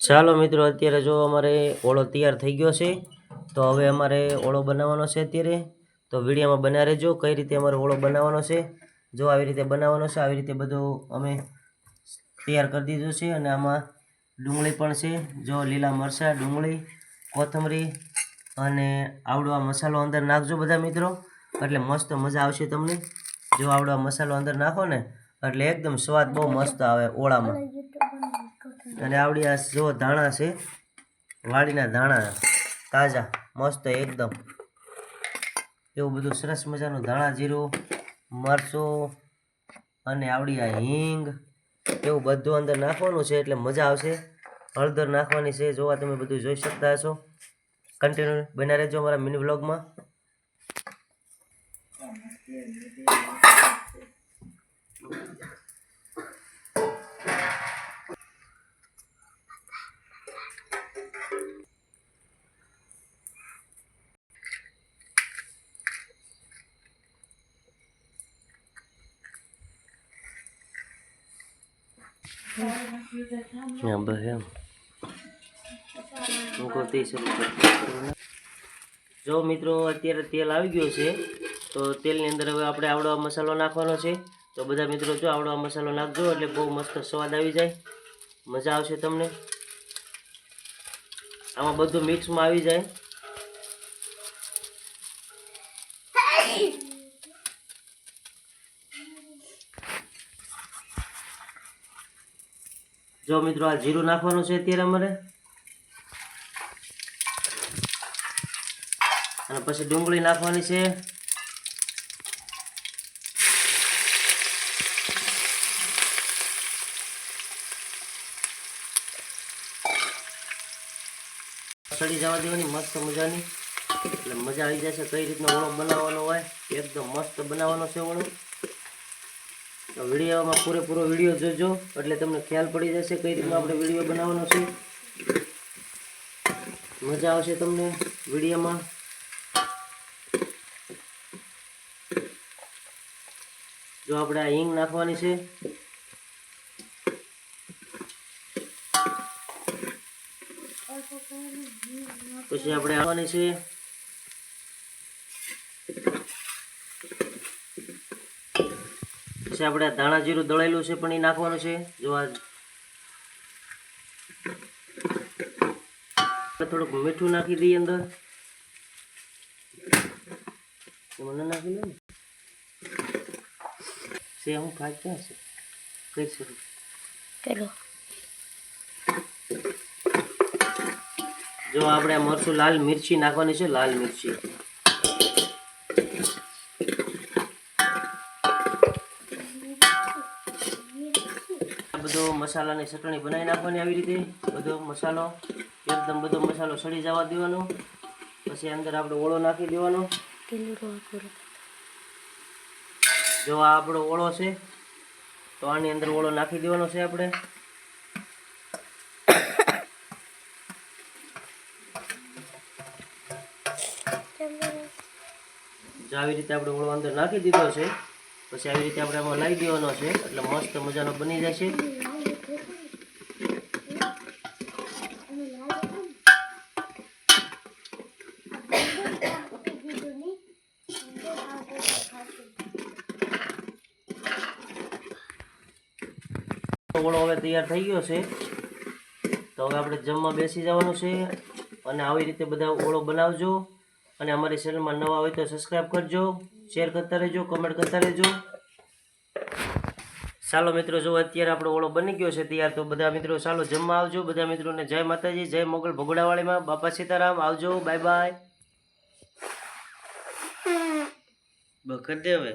ચાલો મિત્રો, અત્યારે જો અમારે ઓળો તૈયાર થઈ ગયો છે, તો હવે અમારે ઓળો બનાવવાનો છે અત્યારે. તો વિડીયોમાં બના રહેજો કઈ રીતે અમારે ઓળો બનાવવાનો છે. જો આવી રીતે બનાવવાનો છે, આવી રીતે બધું અમે તૈયાર કરી દીધું છે. અને આમાં ડુંગળી પણ છે, જો લીલા મરચાં, ડુંગળી, કોથમરી અને આવડો આ મસાલો અંદર નાખજો બધા મિત્રો, એટલે મસ્ત મજા આવશે તમને. જો આવડો આ મસાલો અંદર નાખો ને એટલે એકદમ સ્વાદ બહુ મસ્ત આવે ઓળામાં. અને આવડી આ જો ધાણા છે, વાડીના ધાણા તાજા મસ્ત એકદમ, એવું બધું સરસ મજાનું ધાણા જીરું, મરચું અને આવડી આ હિંગ, એવું બધું અંદર નાખવાનું છે એટલે મજા આવશે. હળદર નાખવાની છે, જોવા તમે બધું જોઈ શકતા હશો. કન્ટિન્યુ બના રહેજો અમારા મિની વ્લોગમાં. જો મિત્રો, અત્યારે તેલ આવી ગયું છે, તો તેલની અંદર હવે આપણે આવડો મસાલો નાખવાનો છે. તો બધા મિત્રો જો આવડો મસાલો નાખજો એટલે બહુ મસ્ત સ્વાદ આવી જાય, મજા આવશે તમને. આમાં બધું મિક્સમાં આવી જાય. જો મિત્રો, આ જીરું નાખવાનું છે અત્યારે અમારે, અને પછી ડુંગળી નાખવાની છે. સડી જવા દેવાની મસ્ત મજાની, એટલે મજા આવી જશે. કઈ રીતનો ઓળો બનાવવાનો હોય, એકદમ મસ્ત બનાવવાનો છે ઓળો. તો વિડીયોમાં પૂરેપૂરો વિડીયો જોજો એટલે તમને ખ્યાલ પડી જશે કઈ રીતનો આપણે વિડીયો બનાવવાનો છે. મજા આવશે તમને વિડીયોમાં. જો આપણે આ હિંગ નાખવાની છે, પછી આપણે આવવાની છે પછી આપણે ધાણા જીરું દળેલું છે પણ એ નાખવાનું છે. જો આ થોડુંક મીઠું નાખી દઈએ અંદર, મને નાખી લે ને સે હું ખાઈ ક્યાં છે કઈ શરૂ ચલો. જો આપણે મરચું લાલ મિર્ચી નાખવાની છે, લાલ મિર્ચી. બધો મસાલાની ચટણી બનાવી નાખવાની આવી રીતે. બધો મસાલો એકદમ બધો મસાલો સડી જવા દેવાનો. પછી અંદર આપણે ઓળો નાખી દેવાનો. જો આ આપણો ઓળો છે, તો આની અંદર ઓળો નાખી દેવાનો છે આપણે. જો આવી રીતે આપણે ઓળો અંદર નાખી દીધો છે, પછી આવી રીતે આપણે આમાં લાવી દેવાનો છે એટલે મસ્ત મજાનો બની જશે. ઓળો હવે તૈયાર થઈ ગયો છે, તો હવે આપણે જમવા બેસી જવાનું છે. અને આવી રીતે બધા ઓળો બનાવજો. અને અમારી ચેનલમાં નવા હોય તો સબસ્ક્રાઈબ કરજો, શેર કરતા રહેજો, કમેન્ટ કરતા રહેજો. ચાલો મિત્રો, જો અત્યારે આપણો ઓળો બની ગયો છે તૈયાર, તો બધા મિત્રો ચાલો જમવા આવજો. બધા મિત્રોને જય માતાજી, જય મોગલ ભગોડાવાળીમાં, બાપા સીતારામ. આવજો, બાય બાય. બકર દે હવે.